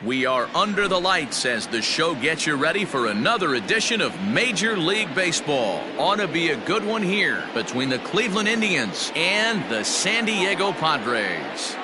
We are under the lights as the show gets you ready for another edition of Major League Baseball. Ought to be a good one here between the Cleveland Indians and the San Diego Padres.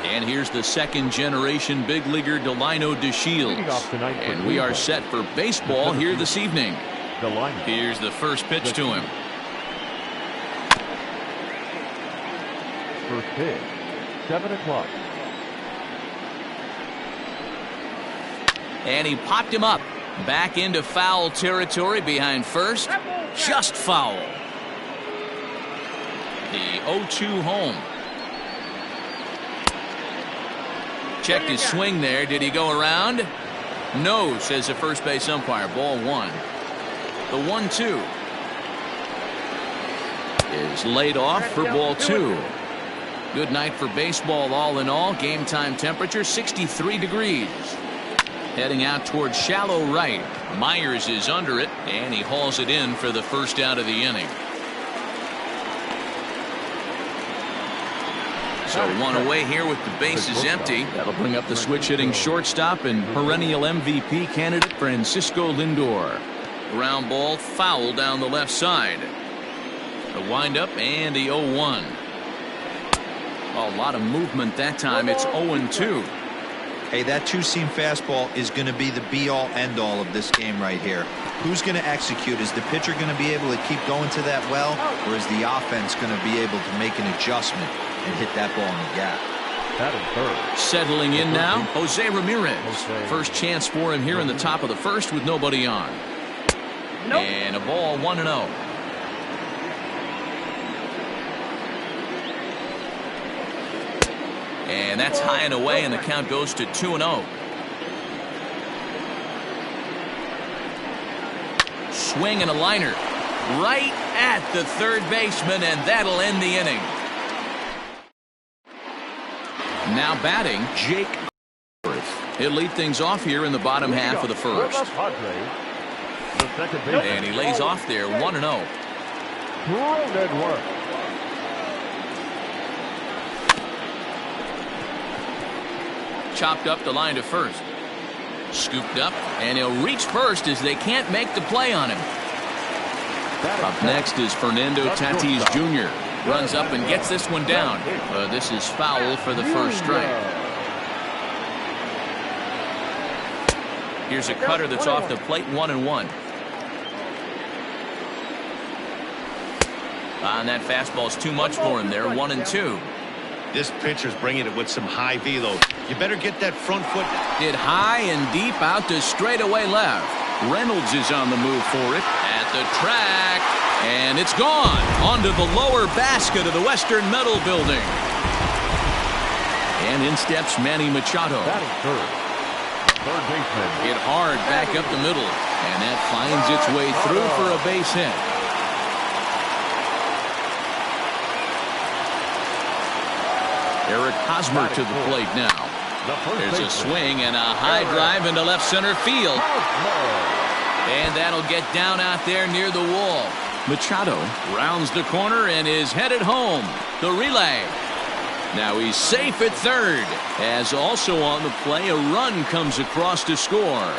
And here's the second-generation big leaguer Delino DeShields. And we are set for baseball here this evening. Here's the first pitch to him. First pitch, 7 o'clock. And he popped him up. Back into foul territory behind first. Just foul. The 0-2 home. Checked his swing there. Did he go around? No, says the first base umpire. Ball one. The 1-2 is laid off for ball two. Good night for baseball all in all. Game time temperature 63 degrees. Heading out towards shallow right. Myers is under it, and he hauls it in for the first out of the inning. So one away here with the bases empty. That'll bring up the switch-hitting shortstop and perennial MVP candidate Francisco Lindor. Ground ball foul down the left side. The windup and the 0-1. A lot of movement that time. It's 0-2. Hey, that two-seam fastball is going to be the be-all, end-all of this game right here. Who's going to execute? Is the pitcher going to be able to keep going to that well, or is the offense going to be able to make an adjustment and hit that ball in the gap? Settling in now, Jose Ramirez. First chance for him here in the top of the first with nobody on. And a ball 1-0. And that's high and away, and the count goes to 2-0. Swing and a liner right at the third baseman, and that'll end the inning. Now batting, Jake. He'll lead things off here in the bottom half of the first. And he lays off there, 1-0. Good work. Chopped up the line to first. Scooped up, and he'll reach first as they can't make the play on him. Up next is Fernando Tatis Jr. Runs up and gets this one down. This is foul for the first strike. Here's a cutter that's off the plate, 1-1. And that fastball's too much for him there, 1-2. This pitcher's bringing it with some high velo. You better get that front foot. Hit high and deep out to straightaway left. Reynolds is on the move for it at the track. And it's gone onto the lower basket of the Western Metal Building. And in steps Manny Machado. Third baseman. Hit hard back up the middle. And that finds its way through for a base hit. Eric Hosmer to the plate now. There's a swing and a high drive into left center field. And that'll get down out there near the wall. Machado rounds the corner and is headed home. The relay. Now he's safe at third. As also on the play, a run comes across to score.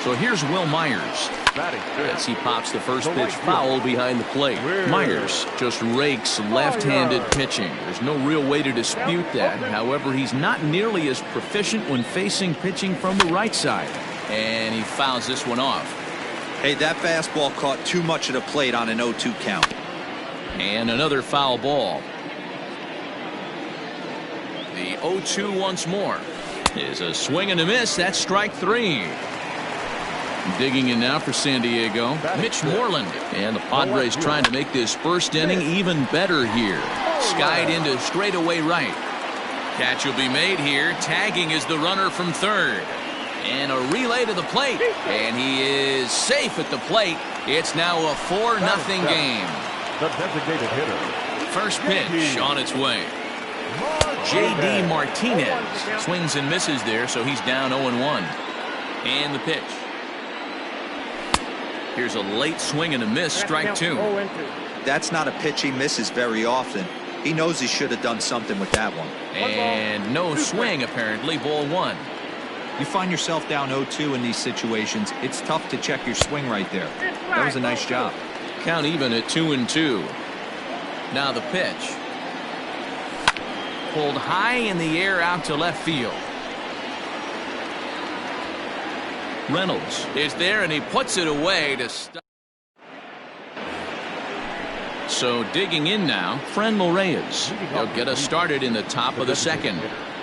So here's Will Myers as he pops the first pitch foul behind the plate. Myers just rakes left-handed pitching. There's no real way to dispute that. However, he's not nearly as proficient when facing pitching from the right side. And he fouls this one off. Hey, that fastball caught too much of the plate on an 0-2 count. And another foul ball. The 0-2 once more is a swing and a miss. That's strike three. Digging in now for San Diego, Mitch Moreland. And the Padres trying to make this first inning even better here. Skied into straightaway right. Catch will be made here. Tagging is the runner from third. And a relay to the plate. And he is safe at the plate. It's now a 4-0 game. The designated hitter. First pitch on its way. J.D. Martinez swings and misses there, so he's down 0-1. And the pitch. Here's a late swing and a miss, strike two. That's not a pitch he misses very often. He knows he should have done something with that one. And no swing, apparently, ball one. You find yourself down 0-2 in these situations, it's tough to check your swing right there. That was a nice job. Count even at 2-2. Now the pitch. Pulled high in the air out to left field. Reynolds is there, and he puts it away to stop. So digging in now, Frenmel Reyes. He'll get us started in the top of the second.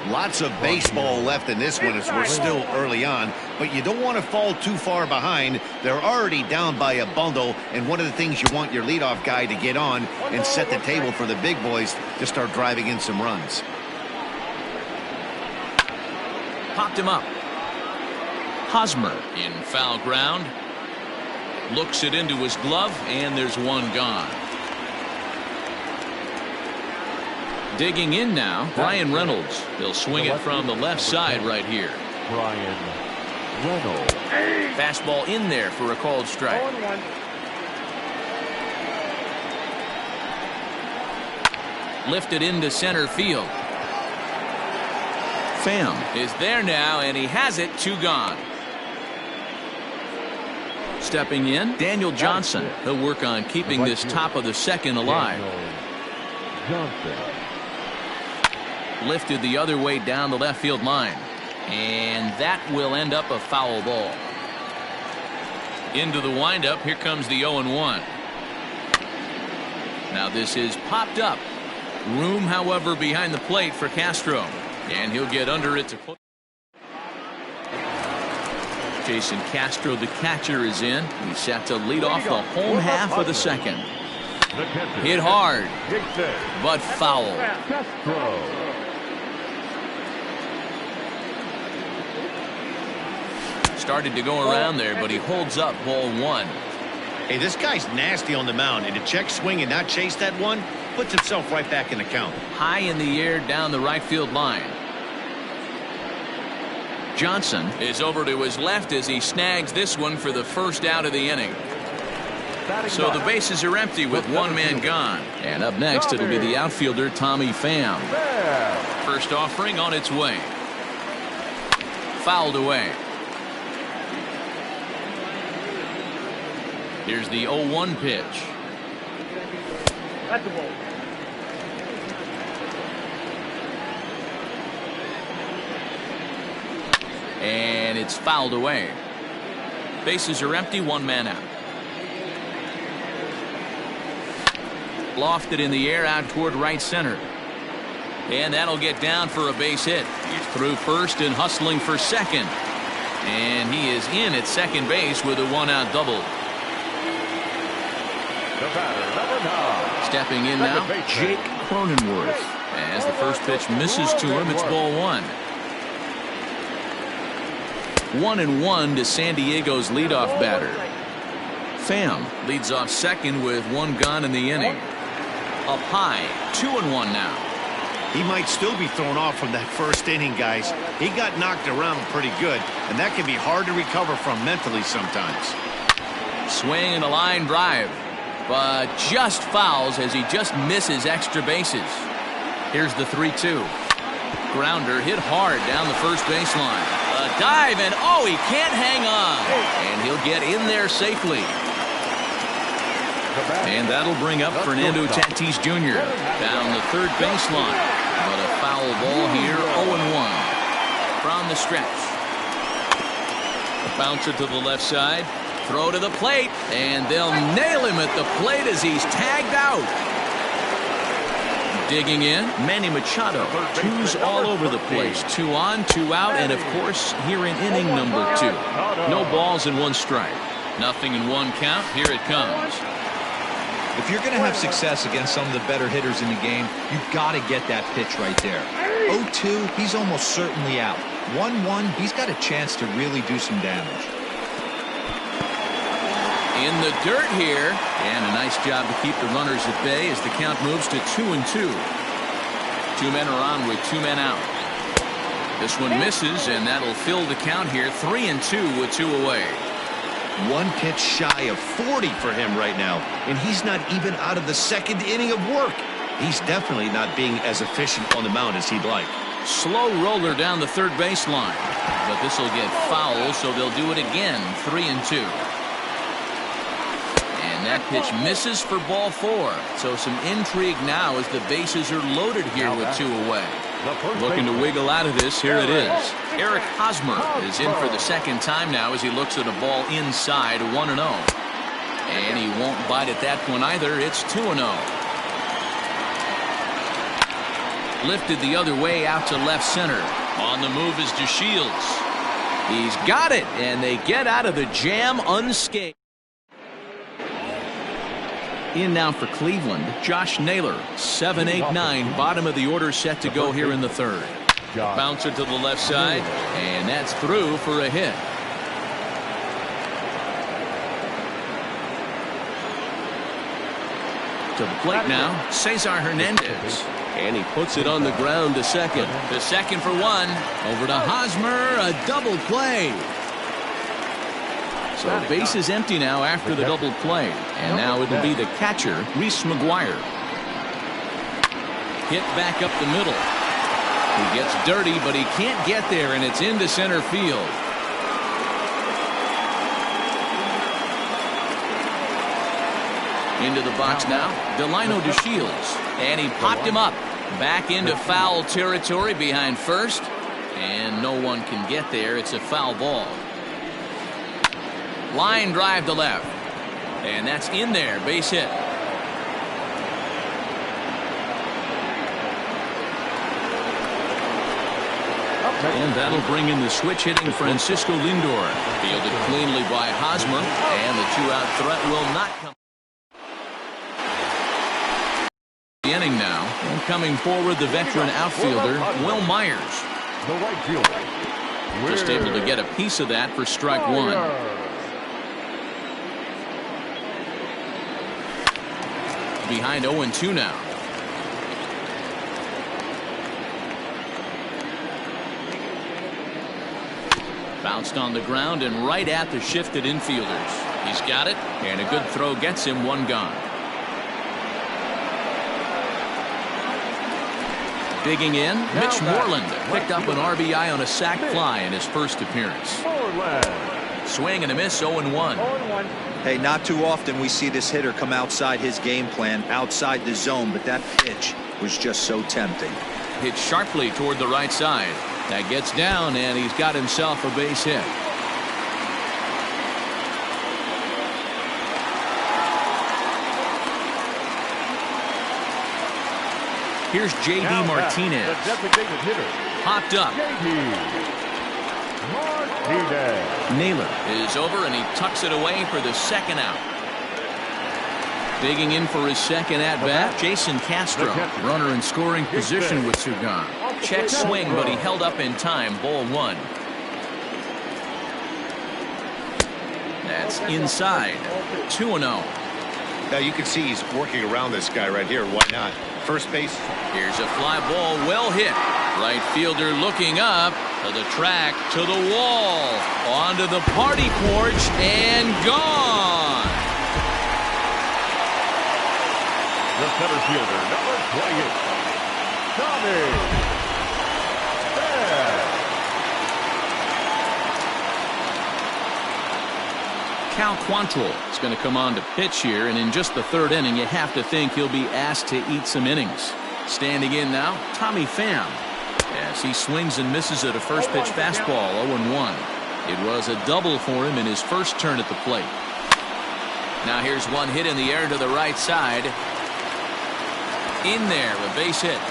Lots of baseball left in this one as we're still early on, but you don't want to fall too far behind. They're already down by a bundle, and one of the things you want your leadoff guy to get on and set the table for the big boys to start driving in some runs. Popped him up. Hosmer in foul ground. Looks it into his glove, and there's one gone. Digging in now, Brian Reynolds. They'll swing it from the left side right here. Brian Reynolds. Fastball in there for a called strike. Lifted into center field. Pham is there now, and he has it, two gone. Stepping in, Daniel Johnson. He'll work on keeping this top of the second alive. Johnson. Lifted the other way down the left field line, and that will end up a foul ball. Into the windup, here comes the 0-1. Now this is popped up. Room, however, behind the plate for Castro, and he'll get under it to close. Jason Castro, the catcher, is in. He's set to lead off the home half of the second. Hit hard, but foul. Castro. Started to go around there, but he holds up ball one. Hey, this guy's nasty on the mound, and to check swing and not chase that one puts himself right back in the count. High in the air down the right field line. Johnson is over to his left as he snags this one for the first out of the inning. So the bases are empty with one man gone. And up next, it'll be the outfielder, Tommy Pham. First offering on its way. Fouled away. Here's the 0-1 pitch. That's the ball. And it's fouled away. Bases are empty, one man out. Lofted in the air out toward right center. And that'll get down for a base hit. He's through first and hustling for second. And he is in at second base with a one-out double. The batter, number 9. Stepping in now, Jake Cronenworth. As the first pitch misses to him, it's ball one. 1-1 to San Diego's leadoff batter. Pham leads off second with one gone in the inning. Up high, 2-1 now. He might still be thrown off from that first inning, guys. He got knocked around pretty good, and that can be hard to recover from mentally sometimes. Swing and a line drive, but just fouls as he just misses extra bases. Here's the 3-2. Grounder hit hard down the first baseline. A dive, and oh, he can't hang on. And he'll get in there safely. And that'll bring up Fernando Tatis Jr. down the third baseline. But a foul ball here, 0-1 from the stretch. A bouncer to the left side. Throw to the plate, and they'll nail him at the plate as he's tagged out. Digging in, Manny Machado. Twos all over the place. 2 on, 2 out, and of course, here in inning number 2. No balls and 1 strike. Nothing in 1 count. Here it comes. If you're going to have success against some of the better hitters in the game, you've got to get that pitch right there. 0-2, he's almost certainly out. 1-1, he's got a chance to really do some damage. in the dirt here, and a nice job to keep the runners at bay as the count moves to 2-2. 2 men are on with 2 men out. This one misses, and that'll fill the count here. 3-2 with 2 away. 1 pitch shy of 40 for him right now, and he's not even out of the 2nd inning of work. He's definitely not being as efficient on the mound as he'd like. Slow roller down the third baseline, but this will get foul, so they'll do it again. 3-2. And that pitch misses for ball 4. So some intrigue now as the bases are loaded here with 2 away. Looking to wiggle out of this. Here it is. Eric Hosmer is in for the 2nd time now as he looks at a ball inside. 1-0. And he won't bite at that one either. It's 2-0. Lifted the other way out to left center. On the move is DeShields. He's got it, and they get out of the jam unscathed. In now for Cleveland, Josh Naylor. 7-8-9, bottom of the order set to go here in the 3rd. Bouncer to the left side, and that's through for a hit. To the plate now, Cesar Hernandez. And he puts it on the ground to second. The second for 1. Over to Hosmer, a double play. So base is empty now after the double play. And now it'll be the catcher, Reese McGuire. Hit back up the middle. He gets dirty, but he can't get there, and it's into center field. Into the box now, Delino DeShields. And he popped him up. Back into foul territory behind first. And no one can get there. It's a foul ball. Line drive to left. And that's in there. Base hit. And that'll bring in the switch-hitting Francisco Lindor. Fielded cleanly by Hosmer. And the 2-out threat will not come. The inning now, and coming forward the veteran outfielder Will Myers. The right fielder. Just able to get a piece of that for strike 1. Behind 0-2 now. Bounced on the ground and right at the shifted infielders. He's got it, and a good throw gets him 1 gone. Digging in, Mitch Moreland picked up an RBI on a sac fly in his first appearance. Swing and a miss, 0-1. Hey, not too often we see this hitter come outside his game plan, outside the zone, but that pitch was just so tempting. Hit sharply toward the right side. That gets down, and he's got himself a base hit. Here's J.D. Martinez. The designated hitter. Popped up. Martinez. Naylor is over, and he tucks it away for the 2nd out. Digging in for his 2nd at-bat, Jason Castro. Runner in scoring position with 2 gone. Check swing, but he held up in time. Ball 1. That's inside. 2-0. Now you can see he's working around this guy right here. Why not? First base. Here's a fly ball, well hit. Right fielder looking up to the track, to the wall, onto the party porch, and gone. The center fielder, number 28, Tommy. Cal Quantrill is going to come on to pitch here, and in just the 3rd inning, you have to think he'll be asked to eat some innings. Standing in now, Tommy Pham, as he swings and misses at a first pitch fastball, 0-1. It was a double for him in his first turn at the plate. Now here's one hit in the air to the right side. In there, a base hit.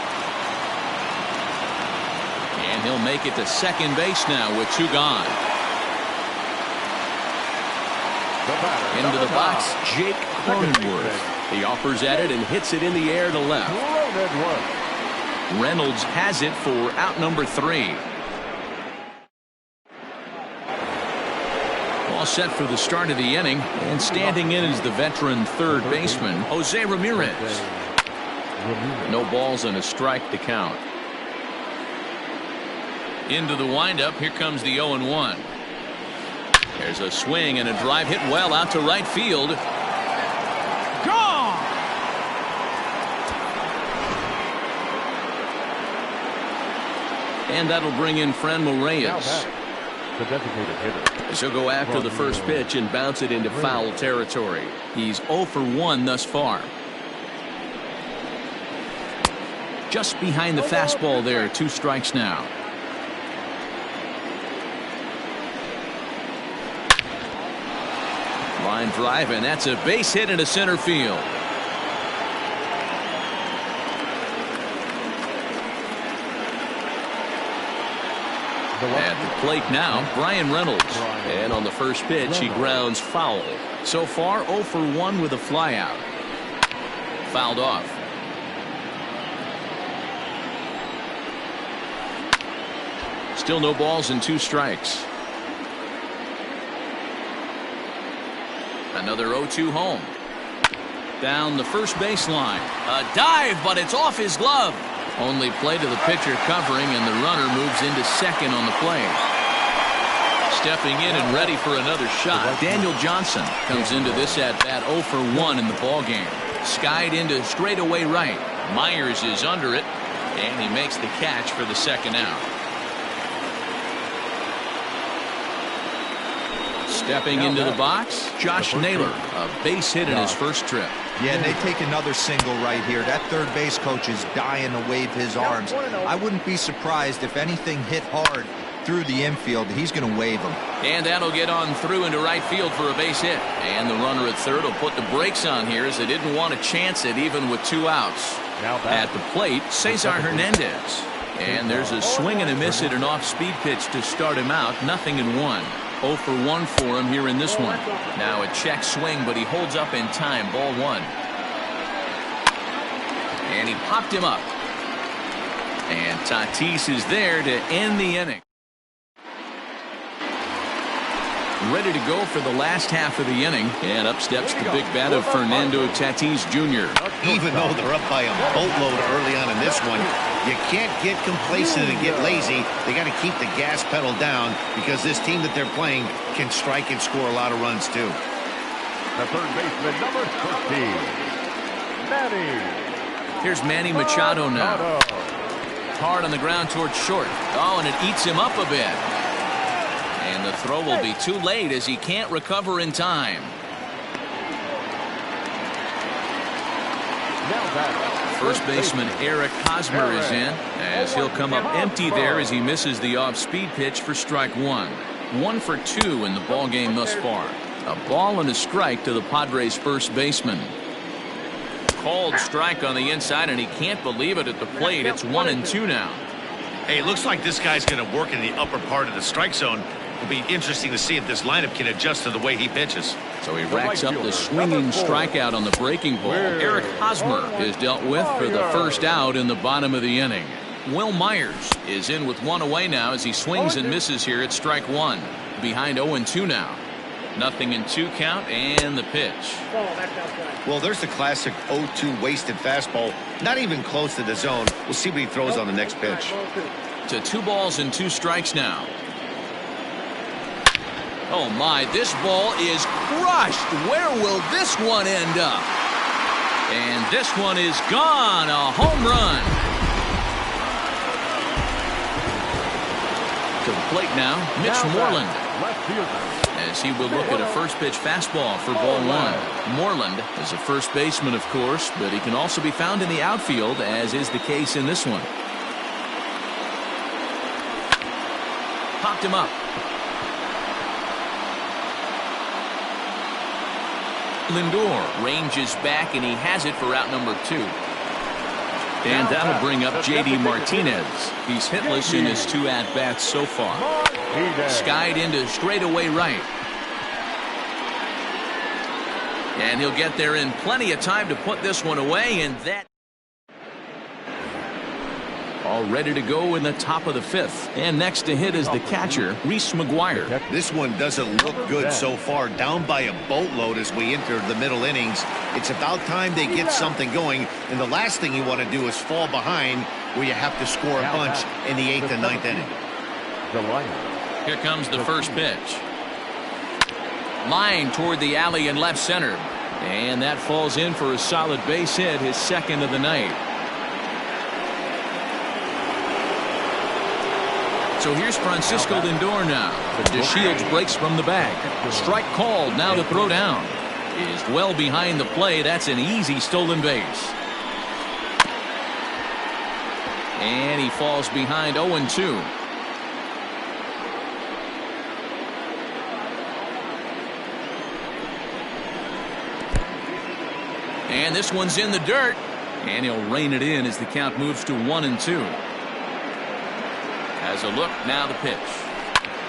And he'll make it to second base now with 2 gone. Into the box, Jake Cronenworth. He offers at it and hits it in the air to left. Reynolds has it for out number 3. all set for the start of the inning, and standing in is the veteran third baseman, Jose Ramirez. No balls and a strike to count. Into the windup, here comes the 0-1. There's a swing and a drive hit well out to right field. Gone! And that'll bring in Franmil Reyes. The designated hitter. She'll go after the first pitch and bounce it into foul territory. He's 0 for 1 thus far. Just behind the fastball there, 2 strikes now. Line drive, and that's a base hit into center field. At the plate now, Brian Reynolds. And on the first pitch, he grounds foul. So far, 0 for 1 with a flyout. Fouled off. Still no balls and 2 strikes. Another 0-2 home. Down the first baseline. A dive, but it's off his glove. Only play to the pitcher covering, and the runner moves into second on the play. Stepping in and ready for another shot, Daniel Johnson comes into this at-bat 0 for 1 in the ballgame. Skied into straightaway right. Myers is under it, and he makes the catch for the second out. Stepping into the box, Josh Naylor, a base hit in his first trip. Yeah, and they take another single right here. That third base coach is dying to wave his arms. I wouldn't be surprised if anything hit hard through the infield. He's going to wave them. And that'll get on through into right field for a base hit. And the runner at third will put the brakes on here as they didn't want to chance it even with 2 outs. At the plate, Cesar Hernandez. And there's a swing and a miss at an off-speed pitch to start him out. 0-1. 0 for 1 for him here in this one. Now a check swing, but he holds up in time. Ball 1. And he popped him up. And Tatis is there to end the inning. Ready to go for the last half of the inning. And up steps the big bat of Fernando Tatis Jr. Even though they're up by a boatload early on in this one, you can't get complacent and get lazy. They got to keep the gas pedal down because this team that they're playing can strike and score a lot of runs too. The third baseman, number 13, Manny. Here's Manny Machado now. Hard on the ground towards short. Oh, and it eats him up a bit. And the throw will be too late as he can't recover in time. First baseman Eric Hosmer is in as he'll come up empty there as he misses the off-speed pitch for strike 1. 1 for 2 in the ball game thus far. A ball and a strike to the Padres first baseman. Called strike on the inside, and he can't believe it at the plate. It's 1-2 now. Hey, it looks like this guy's going to work in the upper part of the strike zone. It'll be interesting to see if this lineup can adjust to the way he pitches. So he racks up the swinging strikeout on the breaking ball. Eric Hosmer is dealt with for the first out in the bottom of the inning. Will Myers is in with 1 away now as he swings and misses here at strike 1. Behind 0-2 now. 0-2 count and the pitch. Well, there's the classic 0-2 wasted fastball. Not even close to the zone. We'll see what he throws on the next pitch. To 2 balls and 2 strikes now. Oh my, this ball is crushed. Where will this one end up? And this one is gone. A home run. To the plate now, Mitch Moreland. As he will look at a first pitch fastball for ball 1. Moreland is a first baseman, of course, but he can also be found in the outfield, as is the case in this one. Popped him up. Lindor ranges back, and he has it for out number 2. And that'll bring up J.D. Martinez. He's hitless in his 2 at-bats so far. Skied into straightaway right. And he'll get there in plenty of time to put this one away, and that... All ready to go in the top of the 5th. And next to hit is the catcher, Reese McGuire. This one doesn't look good so far. Down by a boatload as we enter the middle innings. It's about time they get something going. And the last thing you want to do is fall behind where you have to score a bunch in the 8th and 9th inning. Here comes the first pitch. Line toward the alley in left center. And that falls in for a solid base hit, his 2nd of the night. So here's Francisco Lindor now. DeShields breaks from the bag. Strike called. Now the throw down is well behind the play. That's an easy stolen base. And he falls behind 0-2. And this one's in the dirt. And he'll rein it in as the count moves to 1-2. Has a look, now the pitch.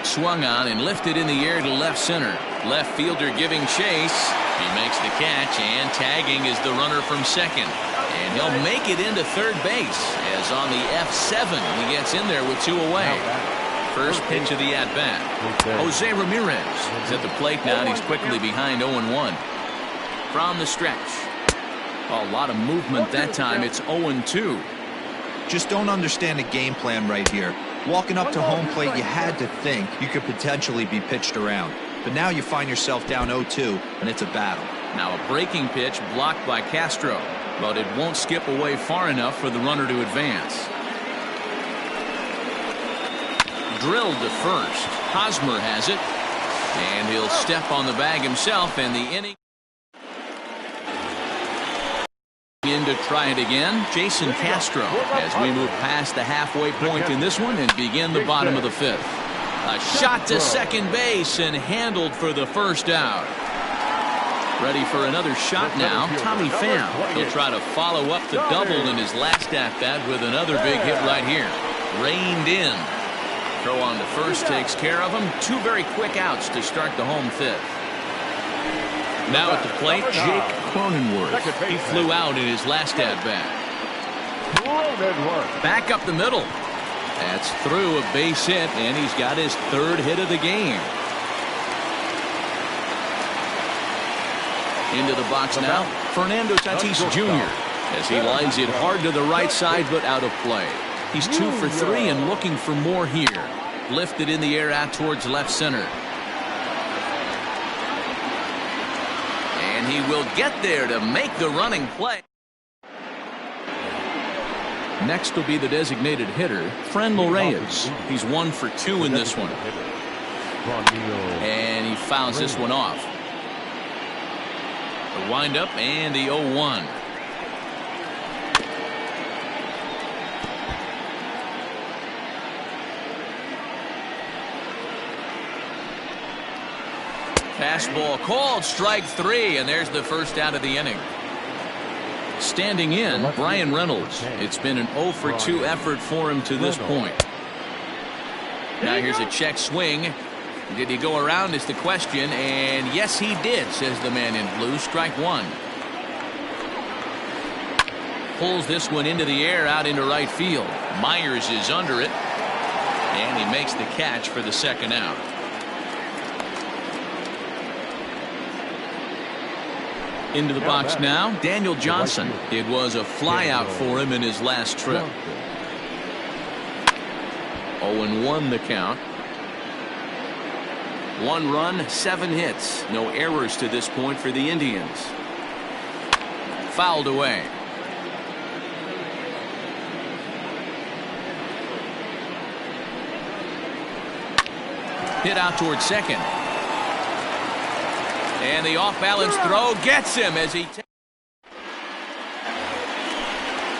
Swung on and lifted in the air to left center. Left fielder giving chase. He makes the catch, and tagging is the runner from second. And he'll make it into third base, as on the F7 he gets in there with 2 away. First pitch of the at-bat. Jose Ramirez is at the plate now, and he's quickly behind 0-1. From the stretch. A lot of movement that time. It's 0-2. Just don't understand the game plan right here. Walking up to home plate, you had to think you could potentially be pitched around. But now you find yourself down 0-2, and it's a battle. Now a breaking pitch blocked by Castro, but it won't skip away far enough for the runner to advance. Drilled to first. Hosmer has it, and he'll step on the bag himself, and the inning in to try it again. Jason Castro as we move past the halfway point in this one and begin the bottom of the 5th. A shot to second base and handled for the first out. Ready for another shot now. Tommy Pham. He'll try to follow up the double in his last at-bat with another big hit right here. Reined in. Throw on to first takes care of him. 2 very quick outs to start the home 5th. Now at the plate, Jake Cronenworth. He flew out in his last at-bat. Back up the middle. That's through a base hit, and he's got his 3rd hit of the game. Into the box now, Fernando Tatis Jr. as he lines it hard to the right side, but out of play. He's 2 for 3 and looking for more here. Lifted in the air out towards left center. And he will get there to make the running play. Next will be the designated hitter, Franmil Reyes. He's 1 for 2 in this one. And he fouls this one off. The windup and the 0-1. Fastball called, strike 3, and there's the first out of the inning. Standing in, Brian Reynolds. It's been an 0 for 2 effort for him to this point. Now here's a check swing. Did he go around is the question, and yes he did, says the man in blue. Strike 1. Pulls this one into the air out into right field. Myers is under it, and he makes the catch for the second out. Into the box now, Daniel Johnson. It was a flyout for him in his last trip. 0-1 the count. 1 run, 7 hits. No errors to this point for the Indians. Fouled away. Hit out towards second. And the off-balance throw gets him as he...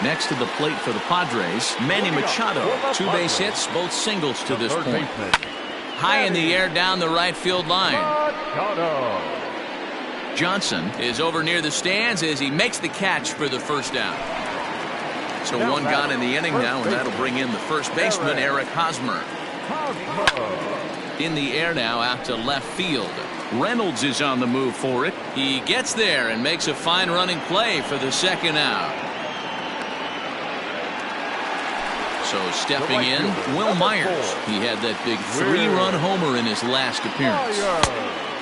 Next to the plate for the Padres, Manny Machado. 2 base hits, both singles to this point. High in the air down the right field line. Johnson is over near the stands as he makes the catch for the first down. So 1 gone in the inning now, and that'll bring in the first baseman, Eric Hosmer. In the air now out to left field. Reynolds is on the move for it. He gets there and makes a fine running play for the second out. So stepping in, Will Myers. He had that big 3-run homer in his last appearance.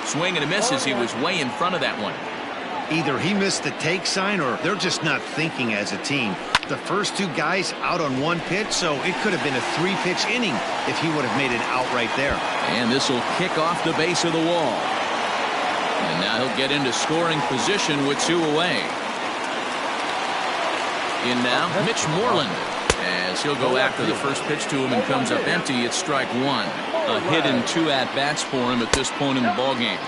Swing and a miss as he was way in front of that one. Either he missed the take sign or they're just not thinking as a team. The first two guys out on one pitch, so it could have been a 3-pitch inning if he would have made it out right there. And this will kick off the base of the wall. And now he'll get into scoring position with 2 away. In now, Mitch Moreland. As he'll go after the first pitch to him and comes up empty, it's strike 1. A hit and 2 at-bats for him at this point in the ballgame.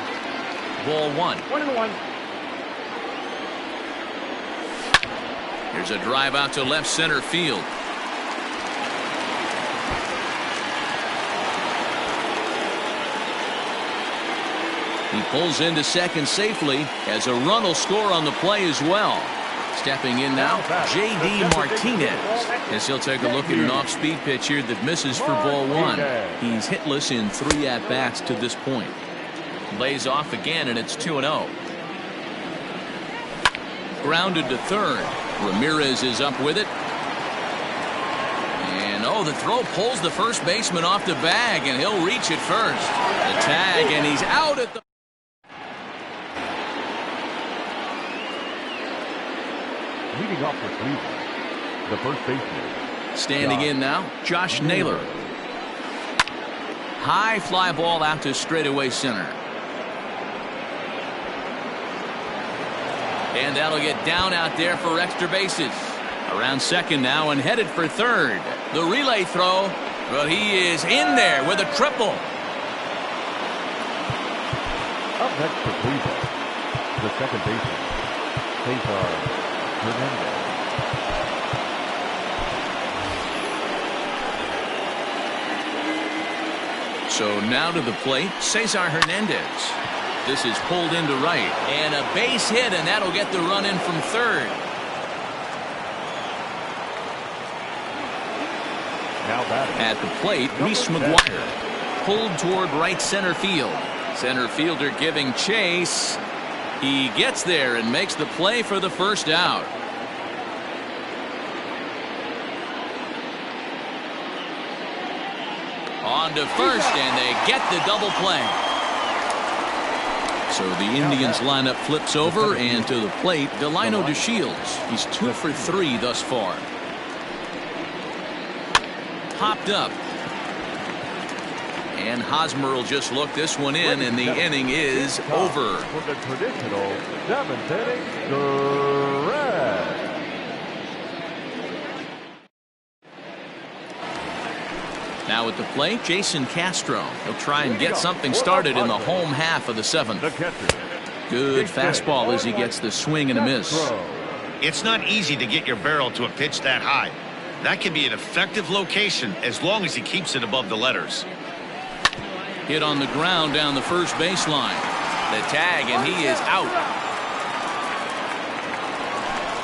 Ball 1. 1-1. Here's a drive out to left center field. He pulls into second safely as a run will score on the play as well. Stepping in now, J.D. Martinez, as he'll take a look at an off-speed pitch here that misses for ball 1. He's hitless in 3 at-bats to this point. Lays off again, and it's 2-0. Grounded to third. Ramirez is up with it. And the throw pulls the first baseman off the bag, and he'll reach it first. The tag, and he's out at the... Leading off for Cleveland, the first baseman. Standing in now, Josh Naylor. High fly ball out to straightaway center. And that'll get down out there for extra bases. Around second now and headed for third. The relay throw, but he is in there with a triple. Up next for Cleveland, the second baseman, Cesar Hernandez. So now to the plate, Cesar Hernandez. This is pulled into right, and a base hit, and that'll get the run in from third. Now batting. At the plate, Reese McGuire. Pulled toward right center field. Center fielder giving chase. He gets there and makes the play for the first out. On to first, and they get the double play. So the Indians lineup flips over, and to the plate, Delino DeShields. He's 2 for 3 thus far. Popped up. And Hosmer will just look this one in, and the inning is over. For the traditional 7th inning, Durant. Now at the plate, Jason Castro. He'll try and get something started in the home half of the 7th. Good fastball as he gets the swing and a miss. It's not easy to get your barrel to a pitch that high. That can be an effective location as long as he keeps it above the letters. Hit on the ground down the first baseline. The tag, and he is out.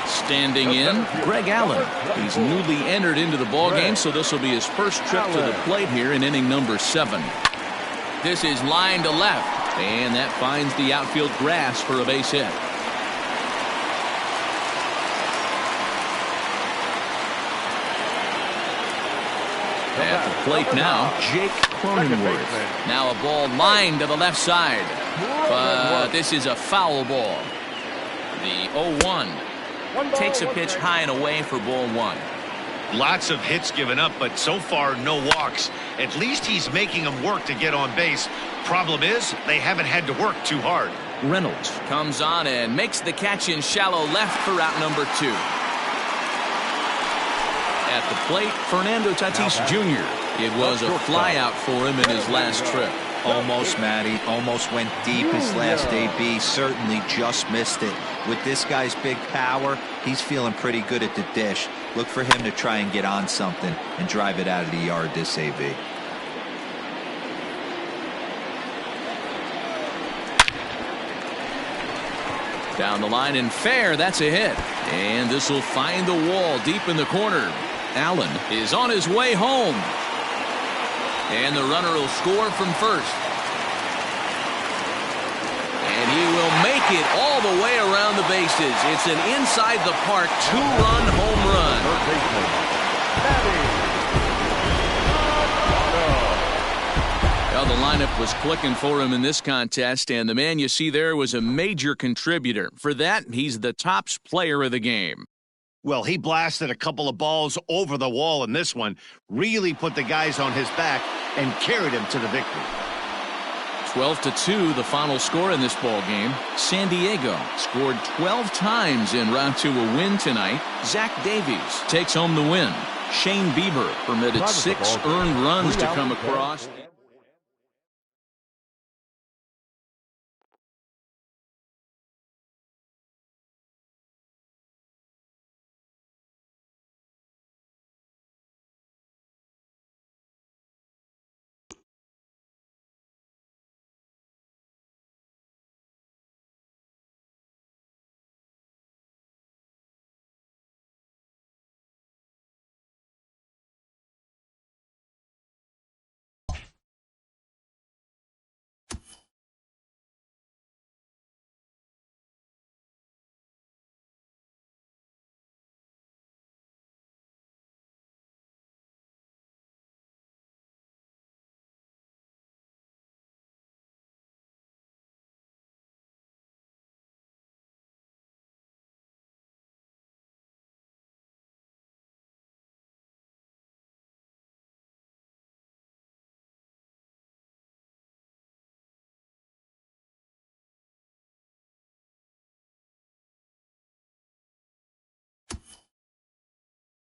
Standing in, Greg Allen. He's newly entered into the ballgame, so this will be his first trip to the plate here in inning number 7. This is line to left, and that finds the outfield grass for a base hit. At the plate now, Jake Cronenworth. Now a ball lined to the left side, but this is a foul ball. The 0-1 takes a pitch high and away for ball 1. Lots of hits given up, but so far no walks. At least he's making them work to get on base. Problem is, they haven't had to work too hard. Reynolds comes on and makes the catch in shallow left for out number 2. At the plate, Fernando Tatis Jr. It was a flyout for him in his last trip. Almost, Matty. Almost went deep his last AB. Certainly just missed it. With this guy's big power, he's feeling pretty good at the dish. Look for him to try and get on something and drive it out of the yard this AB. Down the line and fair, that's a hit. And this will find the wall deep in the corner. Allen is on his way home. And the runner will score from first. And he will make it all the way around the bases. It's an inside the park 2-run home run. the lineup was clicking for him in this contest, and the man you see there was a major contributor. For that, he's the tops player of the game. Well, he blasted a couple of balls over the wall in this one, really put the guys on his back and carried him to the victory. 12-2, the final score in this ball game. San Diego scored 12 times en route to a win tonight. Zach Davies takes home the win. Shane Bieber permitted 6 earned runs to come across.